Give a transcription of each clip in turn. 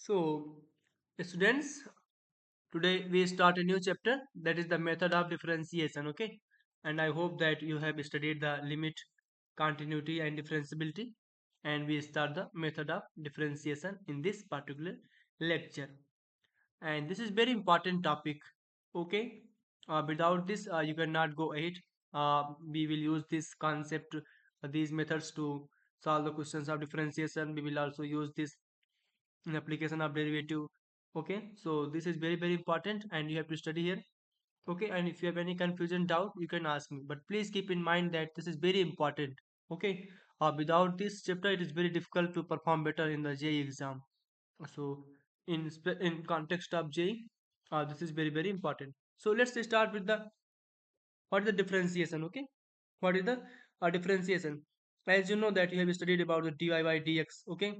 So, students, today we start a new chapter that is the method of differentiation. Okay, and I hope that you have studied the limit, continuity, and differentiability, and we start the method of differentiation in this particular lecture. And this is very important topic. Okay, without this, you cannot go ahead. We will use this concept, these methods to solve the questions of differentiation. We will also use this in application of derivative. Okay, so this is very important and you have to study here. Okay, and if you have any confusion doubt you can ask me, but please keep in mind that this is very important. Okay, without this chapter it is very difficult to perform better in the JEE exam. So in context of JEE, this is very important. So let's start with the what is the differentiation. Okay, what is the differentiation? As you know that you have studied about the dy by dx. Okay,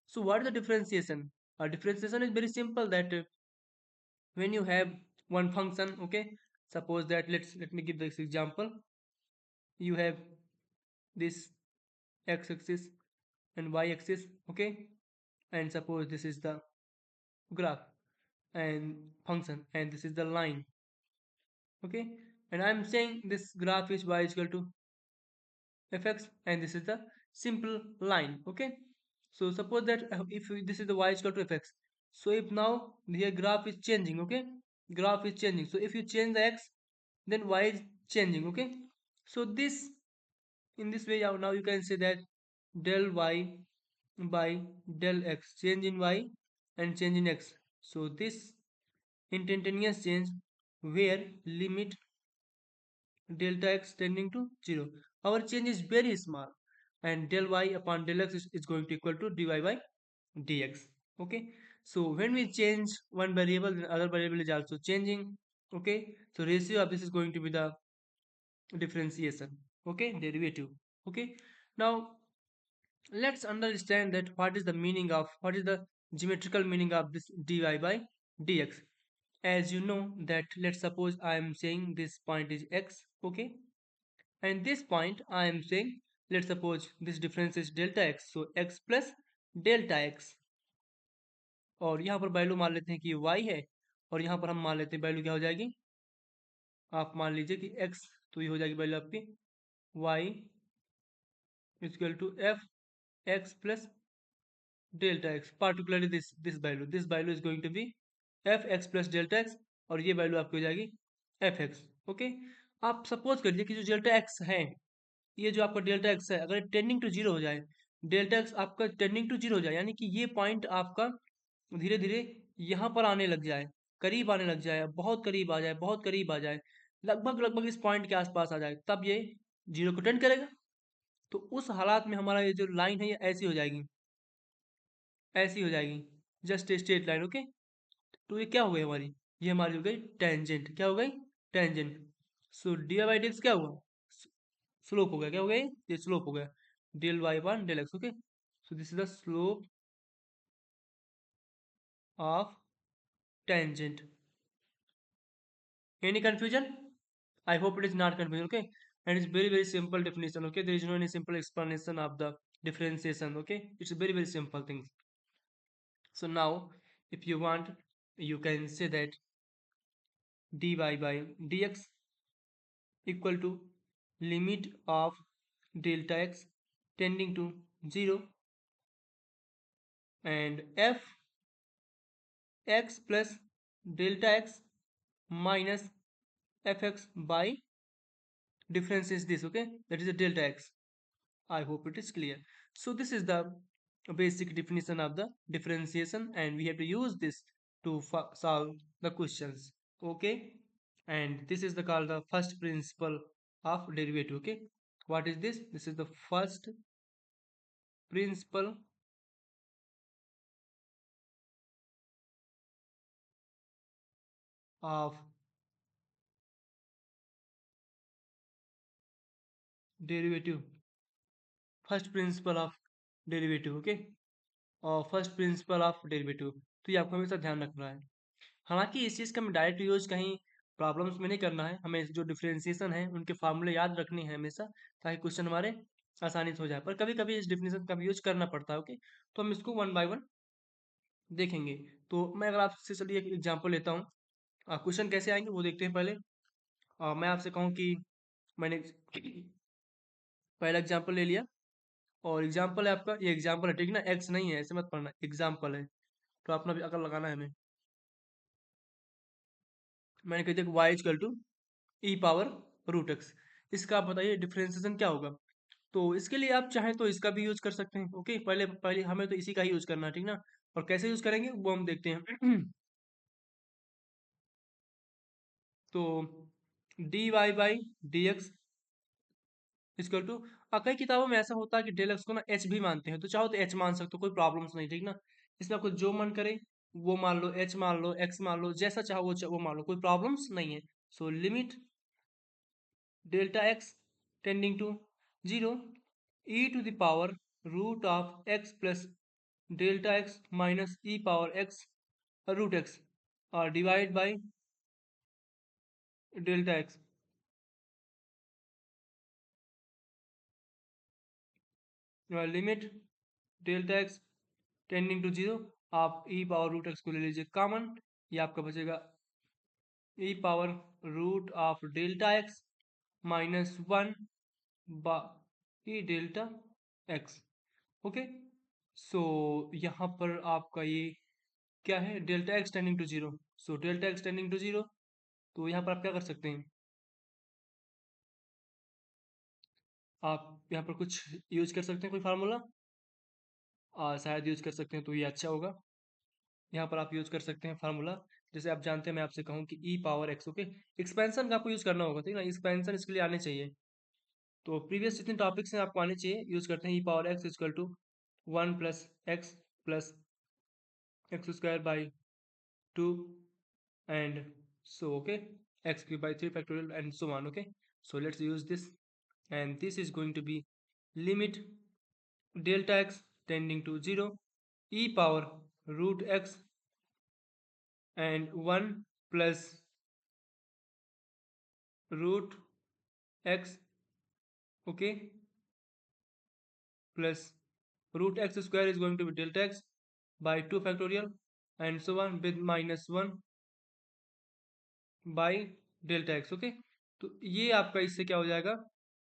so what is the differentiation? Differentiation is very simple, that when you have one function. Okay, suppose that let me give this example. You have this x-axis and y-axis. Okay, and suppose this is the graph and function and this is the line. Okay, and I'm saying this graph is y is equal to fx and this is the simple line. Okay, so suppose that if this is the y is equal to fx, so if now here graph is changing. Okay, graph is changing, so if you change the x, then y is changing. Okay, so this in this way now you can say that del y by del x, change in y and change in x. So this instantaneous change where limit delta x tending to 0, our change is very small, and del y upon del x is going to equal to dy by dx. Okay, so when we change one variable, then other variable is also changing. Okay, so ratio of this is going to be the differentiation. Okay, derivative. Okay, now let's understand that what is the meaning of, what is the geometrical meaning of this dy by dx. As you know that, let's suppose I am saying this point is x. Okay, and this point I am saying, let's suppose this difference is delta x, so x plus delta x, और यहाँ पर value मान लेते हैं कि y है, और यहाँ पर हम मान लेते हैं वैल्यू क्या हो जाएगी, आप मान लीजिए कि x, तो ये हो जाएगी वैल्यू आपकी y equal to f x plus delta x, particularly this value is going to be f x plus delta x, और ये वैल्यू आपकी हो जाएगी एफ एक्स. ओके, आप सपोज करिए कि जो डेल्टा एक्स है, ये जो आपका डेल्टा एक्स है, अगर टेंडिंग टू जीरो हो जाए, डेल्टा एक्स आपका टेंडिंग टू जीरो हो जाए, यानी कि ये पॉइंट आपका धीरे धीरे यहाँ पर आने लग जाए, करीब आने लग जाए, बहुत करीब आ जाए, बहुत करीब आ जाए, लगभग लगभग इस पॉइंट के आसपास आ जाए, तब ये जीरो को टेंड करेगा. तो उस हालात में हमारा ये जो लाइन है ये ऐसी हो जाएगी, ऐसी हो जाएगी, जस्ट स्ट्रेट लाइन. ओके, तो ये क्या हो गई हमारी, ये हमारी हो गई टेंजेंट. क्या हो गई, tangent. So D by d x क्या हुआ, स्लोप हो गया. क्या हो गया, ये स्लोप हो गया, del y one del x. Okay, so this is the slope of tangent. Any confusion? I hope it is not confusion. Okay, and it's very simple definition. Okay, there is no any simple explanation of the differentiation. Okay, it's a very simple thing. So now if you want, you can say that dy by dx equal to limit of delta x tending to 0 and f x plus delta x minus fx by difference is this. Okay, that is a delta x. I hope it is clear. So this is the basic definition of the differentiation, and we have to use this to solve the questions. Okay, and this is the called the first principle of derivative. Okay, what is this? This is the first principle of derivative. First principle of derivative. Okay, और first principle of derivative, तो ये आपको हमेशा ध्यान रखना है. हालांकि इस चीज़ का हमें डायरेक्ट यूज कहीं प्रॉब्लम्स में नहीं करना है, हमें जो डिफरेंशिएशन है उनके फार्मूले याद रखने हैं हमेशा, ताकि क्वेश्चन हमारे आसानी से हो जाए. पर कभी कभी इस डिफिनेशन का भी यूज करना पड़ता है. ओके, तो हम इसको वन बाय वन देखेंगे। तो मैं अगर आपसे चलिए एक एग्जांपल लेता हूँ। क्वेश्चन कैसे आएंगे वो देखते हैं पहले। मैं आपसे कहूँ कि मैंने पहला एग्जांपल ले लिया, और एग्जांपल है आपका, ये एग्जांपल है ठीक ना, एक्स नहीं है, ऐसे मत पढ़ना, एग्जांपल है। तो अपना भी अकल लगाना है हमें। मैंने कह दिया y equal to e power root x. इसका आप बताइए डिफरेंशिएशन क्या होगा। तो इसके लिए आप चाहें तो इसका भी यूज कर सकते हैं। ओके, पहले पहले हमें तो इसी का ही यूज करना है ठीक ना। और कैसे यूज करेंगे वो हम देखते हैं। तो d y by d x equal to, कई किताबों में ऐसा होता है कि डेल एक्स को ना एच भी मानते हैं, तो चाहो तो एच मान सकते हो, कोई प्रॉब्लम्स नहीं ठीक ना। इसमें आपको जो मन करे वो मान लो, एच मान लो, एक्स मान लो, जैसा चाहो वो मान लो, कोई प्रॉब्लम्स नहीं है। So limit delta x tending to zero, e to the power root of x plus delta x minus e power x root x divide by delta x. Limit delta x tending to zero, आप e power root x को ले लीजिए common, ये आपका बचेगा e power root of delta x minus one by e delta x. Okay, so यहाँ पर आपका ये क्या है, delta x tending to zero. So delta x tending to zero, तो यहाँ पर आप क्या कर सकते हैं, आप यहाँ पर कुछ यूज कर सकते हैं, कोई फार्मूला शायद यूज कर सकते हैं, तो ये अच्छा होगा। यहाँ पर आप यूज कर सकते हैं फार्मूला, जैसे आप जानते हैं, मैं आपसे कहूँ कि ई पावर एक्स। ओके, एक्सपेंशन का आपको यूज करना होगा ठीक ना, एक्सपेंशन इसके लिए आने चाहिए। तो प्रीवियस जितने टॉपिक्स हैं आपको आने चाहिए, यूज करते हैं e power x equal to one plus x square by two and so okay, x cube by 3 factorial and so on. Okay, so let's use this, and this is going to be limit delta x tending to 0, e power root x and 1 plus root x, okay, plus root x square is going to be delta x by 2 factorial and so on with minus 1 by delta x। Okay, तो ये आपका इससे क्या हो जाएगा,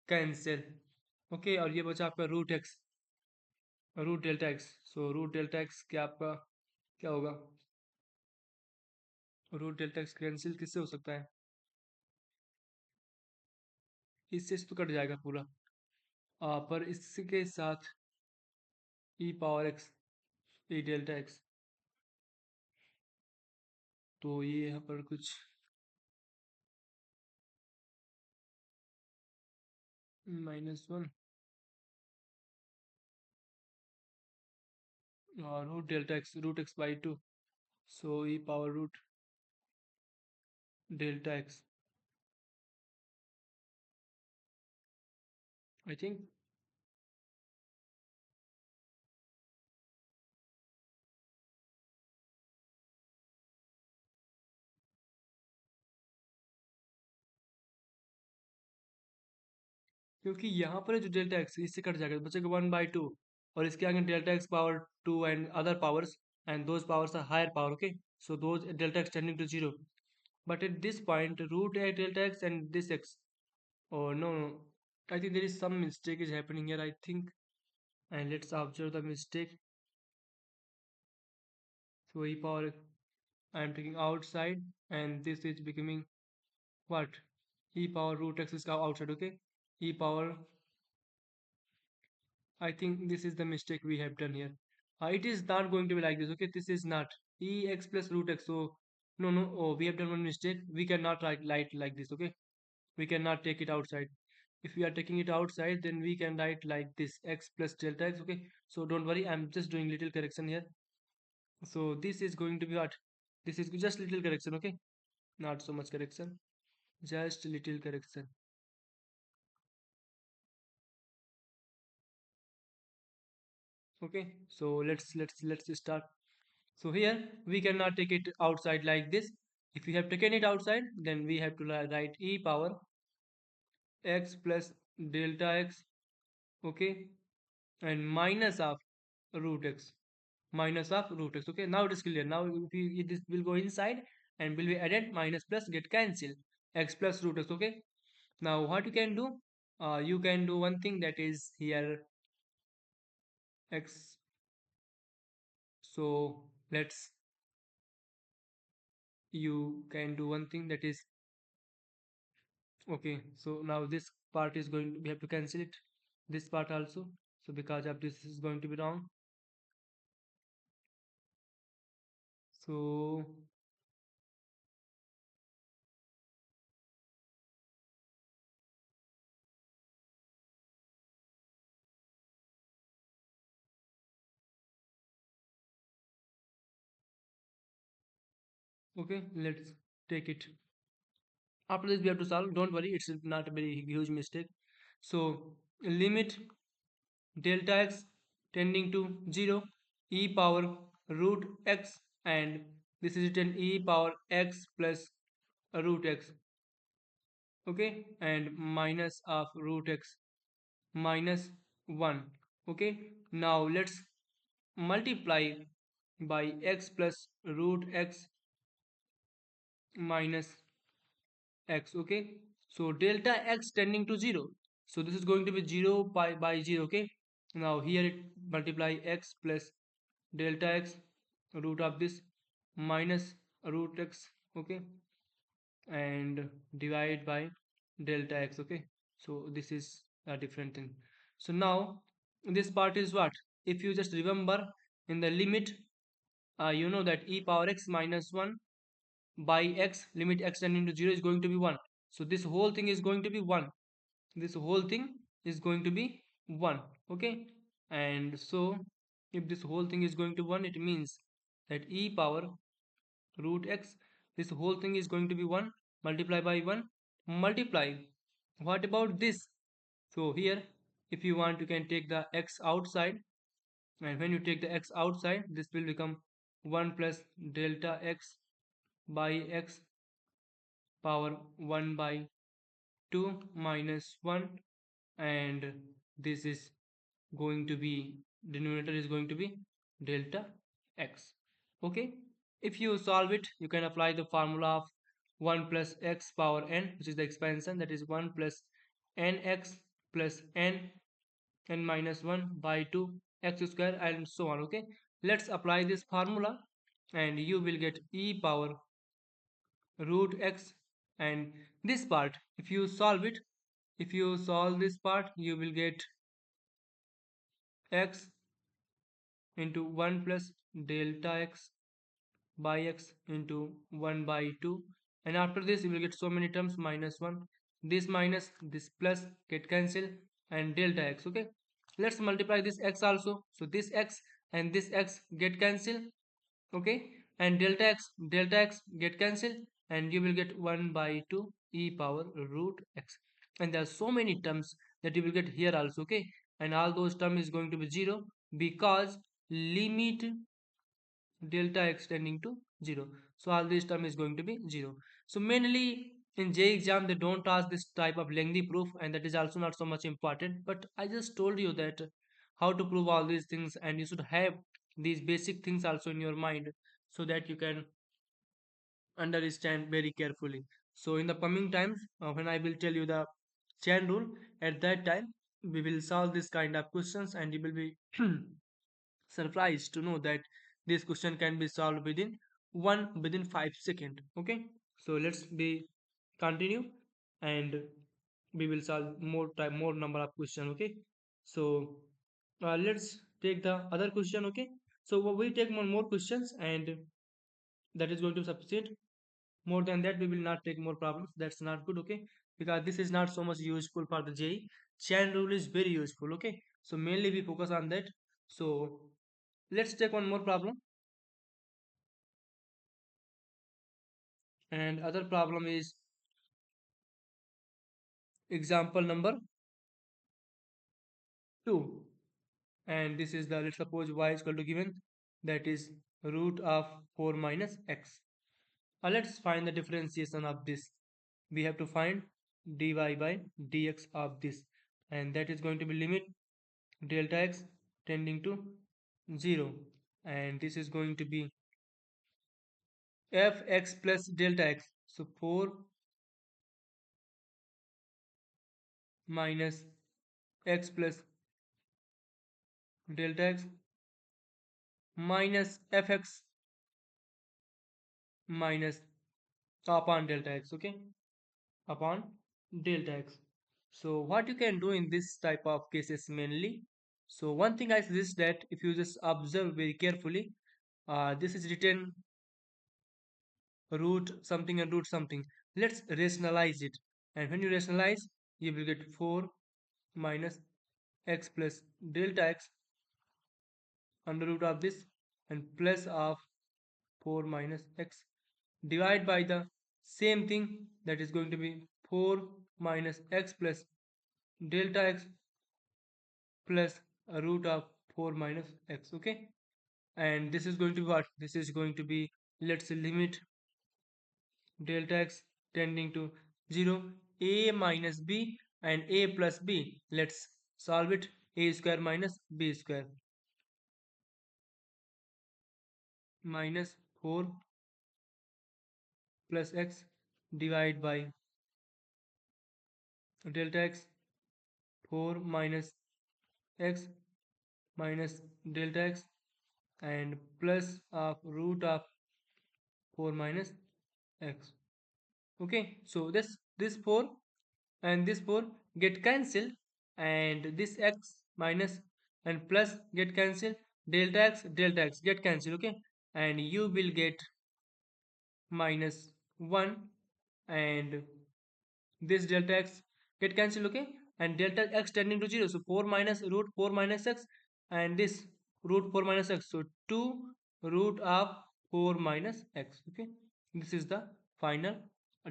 cancel. Okay, और ये बचा आपका root x, root delta x. So root delta x क्या आपका क्या होगा, रूट डेल्टा एक्स कैंसिल किससे हो सकता है, इससे तो कट जाएगा पूरा। पर इसके साथ e power x, e delta x, तो ये यहाँ पर कुछ माइनस वन और root x by two, so e power root delta x, I think. क्योंकि यहाँ पर जो डेल्टा एक्स इससे कट जाएगा, तो बचेगा वन बाई टू, और इसके आगे delta x power two and other powers, and those powers are higher power. Okay, so those delta x tending to zero, but at this point root a delta x and this x, oh no, no, I think there is some mistake is happening here, I think, and let's observe the mistake. So e power I am taking outside, and this is becoming what, e power root x is outside. Okay, e power, I think this is the mistake we have done here. It is not going to be like this. Okay, this is not e x plus root x. So no, no. Oh, we have done one mistake. We cannot write light like this. Okay, we cannot take it outside. If we are taking it outside, then we can write like this, x plus delta x. Okay, so don't worry. I'm just doing little correction here. So this is going to be what? This is just little correction. Okay, not so much correction. Just little correction. Okay, so let's start. So here we cannot take it outside like this. If we have taken it outside, then we have to write e power x plus delta x, okay, and minus of root x. minus of root x. Okay, now it is clear. Now if you, this will go inside and will be added, minus plus get cancelled, x plus root x. Okay, now what you can do, you can do one thing, that is here x. So let's, you can do one thing, that is, okay, so now this part is going, we have to cancel it, this part also. So because of this is going to be wrong. So okay, let's take it. After this we have to solve, don't worry, it's not a very huge mistake. So limit delta x tending to 0, e power root x, and this is written e power x plus root x. Okay, and minus of root x minus 1. Okay, now let's multiply by x plus root x minus x. Okay, so delta x tending to 0, so this is going to be 0 by 0. Okay, now here it multiply x plus delta x root of this minus root x. Okay, and divide by delta x. Okay, so this is a different thing. So now this part is what, if you just remember, in the limit, you know that e power x minus 1 by x, limit x tending to 0 is going to be 1. So this whole thing is going to be 1, this whole thing is going to be 1. Okay, and so if this whole thing is going to 1, it means that e power root x, this whole thing is going to be 1, multiply by 1, multiply, what about this? So here, if you want, you can take the x outside, and when you take the x outside, this will become 1 plus delta x by x power 1 by 2 minus 1, and this is going to be, denominator is going to be delta x. Okay, if you solve it, you can apply the formula of 1 plus x power n, which is the expansion, that is 1 plus nx plus n minus 1 by 2 x square, and so on. Okay, let's apply this formula, and you will get e power root x, and this part, if you solve it, if you solve this part, you will get x into 1 plus delta x by x into 1 by 2, and after this you will get so many terms, minus 1, this minus this plus get cancelled, and delta x. Okay, let's multiply this x also, so this x and this x get cancelled. Okay, and delta x get cancelled, and you will get 1 by 2 e power root x, and there are so many terms that you will get here also. Okay, and all those terms is going to be 0, because limit delta x tending to 0, so all this term is going to be 0. So mainly in J exam they don't ask this type of lengthy proof, and that is also not so much important, but I just told you that how to prove all these things, and you should have these basic things also in your mind, so that you can understand very carefully. So in the coming times, when I will tell you the chain rule, at that time we will solve this kind of questions, and you will be surprised to know that this question can be solved within 5 seconds. Okay, so let's be continue, and we will solve more time, more number of question. Okay, so let's take the other question. Okay, so we take more questions, and that is going to sufficient. More than that we will not take more problems, that's not good. Okay, because this is not so much useful for the JEE. Chain rule is very useful. Okay, so mainly we focus on that. So let's take one more problem, and other problem is example number 2, and this is the, let's suppose y is equal to given, that is root of 4 minus x. Let's find the differentiation of this. We have to find dy by dx of this, and that is going to be limit delta x tending to 0, and this is going to be fx plus delta x. So 4 minus x plus delta x minus fx minus upon delta x, okay, upon delta x. So what you can do in this type of cases mainly, so one thing I suggest that if you just observe very carefully, this is written root something and root something. Let's rationalize it, and when you rationalize, you will get 4 minus x plus delta x under root of this, and plus of 4 minus x divide by the same thing, that is going to be 4 minus x plus delta x plus a root of 4 minus x, okay. And this is going to be what? This is going to be, let's say, limit delta x tending to 0, a minus b and a plus b. Let's solve it. A square minus b square minus 4 plus x divide by delta x 4 minus x minus delta x and plus of root of 4 minus x, okay. So this 4 and this 4 get cancelled, and this x minus and plus get cancelled, delta x get cancelled, okay, and you will get minus 1, and this delta x get cancelled, okay, and delta x tending to 0, so 4 minus root 4 minus x, and this root 4 minus x, so 2 root of 4 minus x, okay. This is the final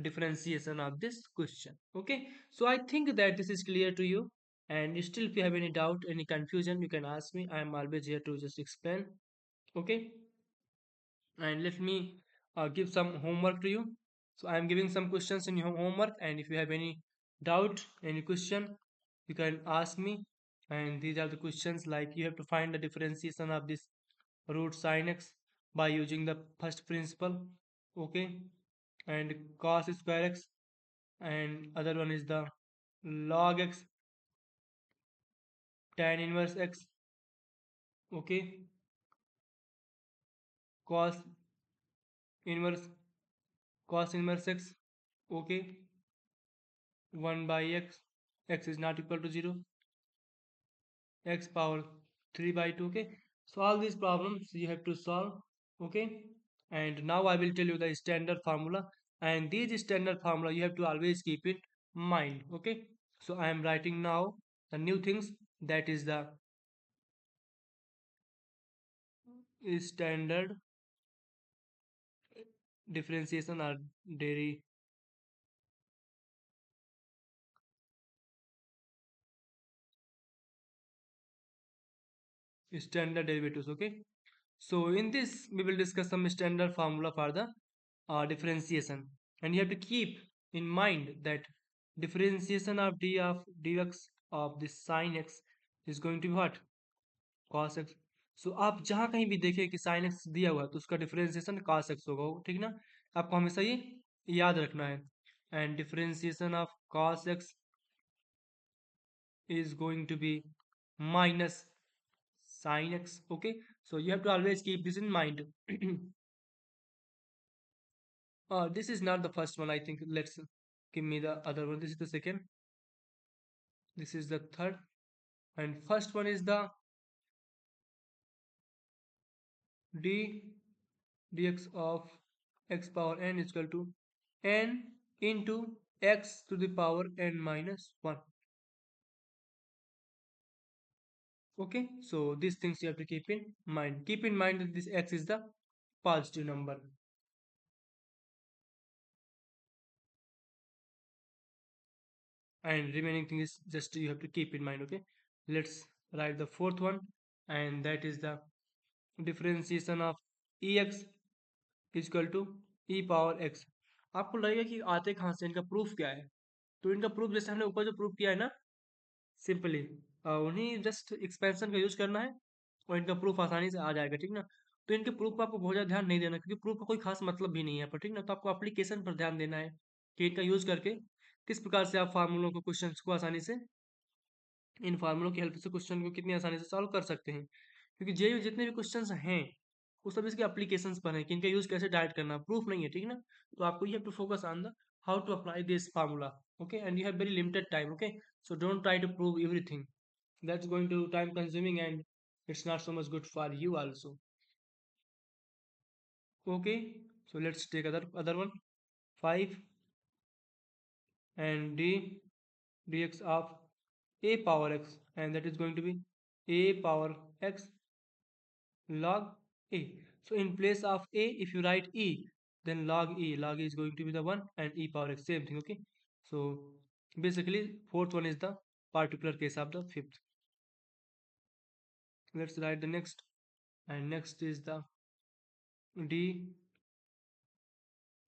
differentiation of this question, okay. So I think that this is clear to you, and still if you have any doubt, any confusion, you can ask me. I am always here to just explain, okay. And let me give some homework to you. So I am giving some questions in your homework, and if you have any doubt, any question, you can ask me. And these are the questions, like you have to find the differentiation of this root sin x by using the first principle, okay, and cos square x, and other one is the log x tan inverse x, okay, cos inverse x, okay, 1 by x is not equal to 0, x power 3 by 2, okay. So all these problems you have to solve, okay. And now I will tell you the standard formula, and these standard formula you have to always keep in mind, okay. So I am writing now the new things, that is the standard differentiation or dairy standard derivatives, okay. So in this we will discuss some standard formula for the differentiation, and you have to keep in mind that differentiation of d of dx of this sin x is going to be what? cos x. So आप जहाँ कहीं भी देखें कि sin x दिया हुआ है तो उसका डिफरेंशिएशन cos x होगा, ठीक ना। आपको हमेशा ये याद रखना है, and differentiation of cos x is going to be minus sin x, okay. So you have to always keep this in mind. This is not the first one, I think. Let's give me the other one. This is the second, this is the third, and first one is the d dx of x power n is equal to n into x to the power n minus 1, okay. So these things you have to keep in mind. Keep in mind that this x is the positive number, and remaining thing is just you have to keep in mind, okay. Let's write the fourth one, and that is the differentiation of ex is equal to e power x. आपको लगेगा कि आते कहाँ से, इनका proof क्या है। तो इनका प्रूफ जैसे हमने ऊपर जो प्रूफ किया है ना, सिंपली उन्हीं जस्ट एक्सपेंशन का यूज करना है, और इनका प्रूफ आसानी से आ जाएगा, ठीक ना। तो इनके प्रूफ पर आपको बहुत ज़्यादा ध्यान नहीं देना, क्योंकि प्रूफ का कोई खास मतलब भी नहीं है पर, ठीक ना। तो आपको एप्लीकेशन पर ध्यान देना है कि इनका यूज़ करके किस प्रकार से आप फार्मूलों को, क्वेश्चंस को आसानी से, इन फार्मूलों की हेल्प से क्वेश्चन को कितनी आसानी से सॉल्व कर सकते हैं। क्योंकि जेईई में जितने भी क्वेश्चंस हैं वो सब इसके एप्लीकेशंस पर हैं कि इनका यूज़ कैसे डायरेक्ट करना, प्रूफ नहीं है, ठीक ना। तो आपको you have to focus on the how to apply this formula, okay, and you have very limited time, okay. So don't try to prove everything, that's going to time consuming and it's not so much good for you also. Okay, so let's take other one. 5 and dx of a power x, and that is going to be a power x log a. So in place of a, if you write e, then log e is going to be the 1, and e power x, same thing, okay. So basically fourth one is the particular case of the fifth. Let's write the next, and next is the d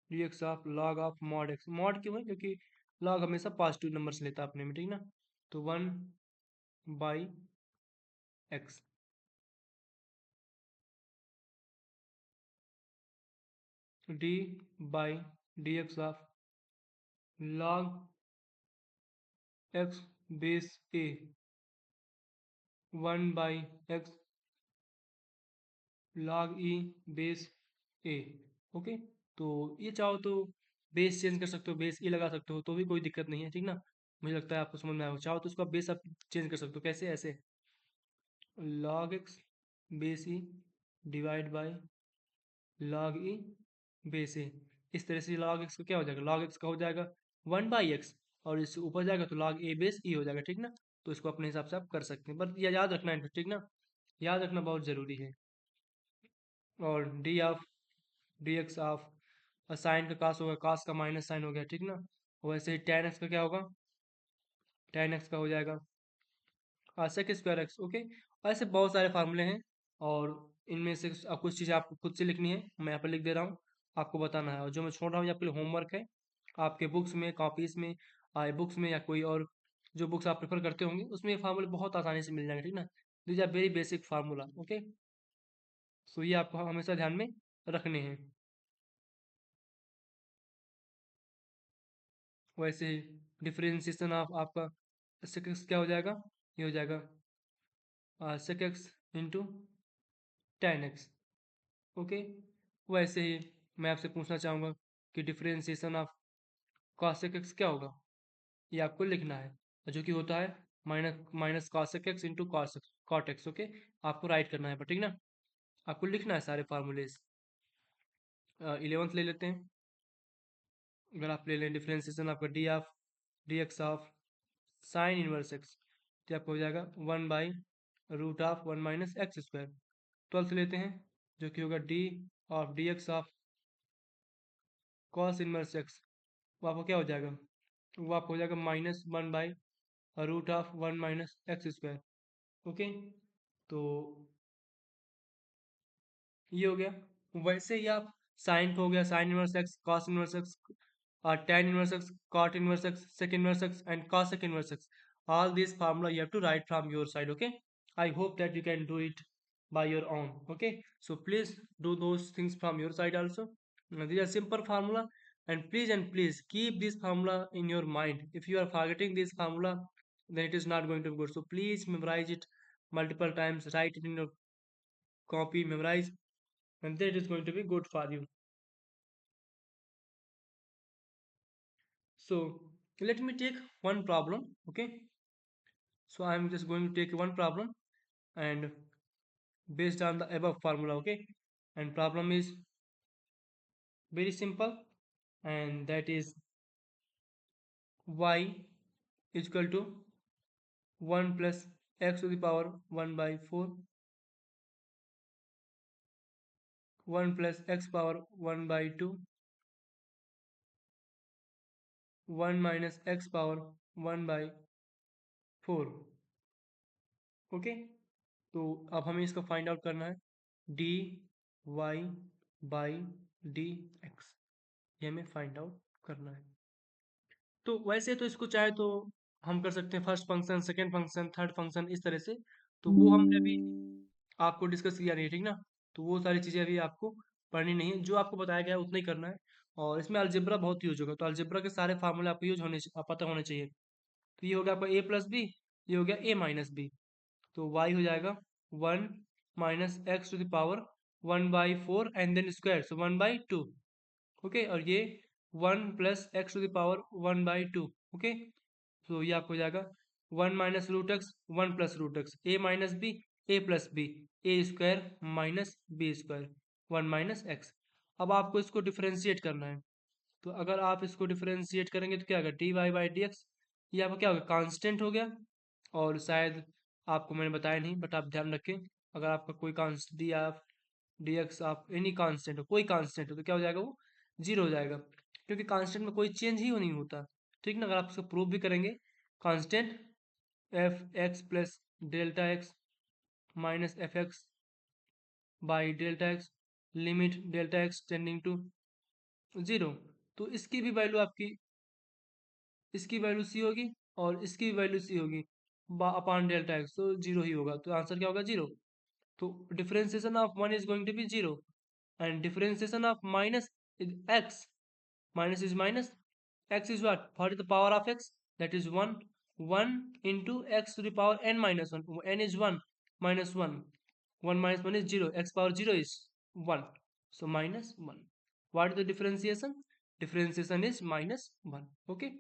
dx of log of mod x। mod क्यों है? क्योंकि log हमेशा positive number से लेता है अपने में, ठीक ना। तो 1/x d by dx of log x base a, 1/x log e base a, okay. तो ये चाहो तो बेस चेंज कर सकते हो, बेस ई लगा सकते हो, तो भी कोई दिक्कत नहीं है, ठीक ना। मुझे लगता है आपको समझ में आया हो। चाहो तो उसका बेस आप चेंज कर सकते हो, कैसे? ऐसे log x base e divide by log e base a. इस तरह से log x का क्या हो जाएगा, log x का हो जाएगा 1/x, और इससे ऊपर जाएगा तो log a बेस e हो जाएगा, ठीक ना। तो इसको अपने हिसाब से आप कर सकते हैं, बस ये याद रखना है, ठीक ना। याद रखना बहुत ज़रूरी है। और D of D x of sine का कास होगा, कास का माइनस साइन हो गया, ठीक ना। वैसे ही tan x का क्या होगा, tan x का हो जाएगा सेक स्क्वायर एक्स, ओके। ऐसे बहुत सारे फार्मूले हैं, और इनमें से कुछ चीज़ें आपको खुद से लिखनी है, मैं यहाँ पर लिख दे रहा हूँ, आपको बताना है। और जो मैं छोड़ रहा हूँ ये आपके लिए होमवर्क है, आपके बुक्स में, कॉपीज़ में, आई बुक्स में, या कोई और जो बुक्स आप प्रेफर करते होंगे उसमें ये फार्मूले बहुत आसानी से मिल जाएंगे, ठीक ना। These are very basic formula, okay. So ये आपको हमेशा ध्यान में रखने हैं। वैसे ही डिफरेंशिएशन ऑफ आपका सेक एक्स क्या हो जाएगा, ये हो जाएगा sec x into tan x, okay. वैसे ही मैं आपसे पूछना चाहूँगा कि डिफरेंशिएशन ऑफ कॉसेक एक्स क्या होगा, ये आपको लिखना है, जो कि होता है minus minus cosec x into cot x, okay. आपको राइट करना है, ठीक ना। आपको लिखना है सारे फार्मूलेज। 11th ले लेते हैं। अगर आप ले लें डिफरेंशिएशन आपका D x of sine inverse x, तो आपको हो जाएगा 1/√1 - x²। 12th लेते हैं, जो कि होगा D of D x of cos inverse x, वो आपको क्या हो जाएगा, वो आपको हो जाएगा -1/√1 - x², ओके। तो ये हो गया। वैसे ही आप साइन को हो गया sine inverse x, cos inverse x, tan inverse x, cot inverse x, sec inverse x, and cosec inverse x. All these formula you have to write from your side. Okay. I hope that you can do it by your own. Okay. So please do those things from your side also. Now, these are simple formula, and please keep this formula in your mind. If you are forgetting this formula, then it is not going to be good. So please memorize it multiple times. Write it in your copy. Memorize, and that is going to be good for you. So let me take one problem, okay. So I'm just going to take one problem, and based on the above formula, okay. And problem is very simple, and that is y is equal to 1 plus x to the power 1/4, 1 plus x power 1/2, 1 minus x power 1/4, okay. तो अब हमें इसका find out करना है d y by d x, ये हमें find out करना है। तो वैसे तो इसको चाहे तो हम कर सकते हैं first function, second function, third function, इस तरह से। तो वो हमने अभी आपको डिस्कस किया नहीं है, ठीक ना। तो वो सारी चीज़ें अभी आपको पढ़नी नहीं है, जो आपको बताया गया है उतना ही करना है। और इसमें अलजेब्रा बहुत यूज होगा, तो अलजेब्रा के सारे फार्मूले आपको यूज होने पता होने चाहिए। तो ये हो गया आपका ए प्लस बी, ये हो गया ए माइनस बी। तो वाई हो जाएगा 1 - x⁴ 1/4 and then square, so 1/2। Okay, और ये 1 + x⁴ 1/2। ओके, तो ये आपको हो जाएगा 1 - √x 1 + √x, a minus b, a plus b, a² - b², 1 - x। अब आपको इसको डिफरेंशिएट करना है। तो अगर आप इसको डिफरेंशिएट करेंगे तो क्या होगा, dy/dx, ये आपका क्या होगा, कांस्टेंट हो गया। और शायद आपको मैंने बताया नहीं, बट आप ध्यान रखें, अगर आपका कोई कांस्ट डी आप dx आप एनी कांस्टेंट हो, कोई कांस्टेंट हो, तो क्या हो जाएगा, वो जीरो हो जाएगा, क्योंकि कांस्टेंट में कोई चेंज ही नहीं होता। ठीक ना, अगर आप इसको प्रूव भी करेंगे, constant f x plus delta x minus f x by delta x, limit delta x tending to zero, तो इसकी वैल्यू सी होगी और इसकी वैल्यू सी होगी अपॉन डेल्टा एक्स, तो जीरो ही होगा। तो आंसर क्या होगा, जीरो। तो differentiation of one is going to be zero, and differentiation of minus is x. Minus is minus. X is what? What is the power of x? That is 1. 1 into x to the power n minus 1. N is 1 minus 1. 1 minus 1 is 0. X power 0 is 1. So minus 1. What is the differentiation? Differentiation is minus 1. Okay.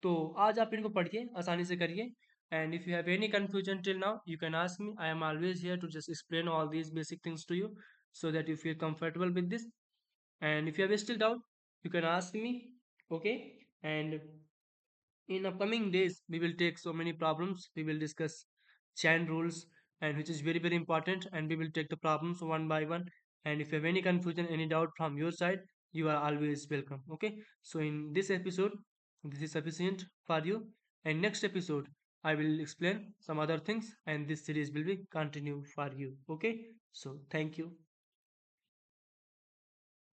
तो आज आप इनको पढ़िए, आसानी से करिए। And if you have any confusion till now, you can ask me. I am always here to just explain all these basic things to you so that you feel comfortable with this. And if you have still doubt, you can ask me. Okay. And in upcoming days, we will take so many problems. We will discuss chain rules, and which is very very important. And we will take the problems one by one. And if you have any confusion, any doubt from your side, you are always welcome. Okay. So in this episode, this is sufficient for you. And next episode, I will explain some other things, and this series will be continued for you. Okay. So thank you.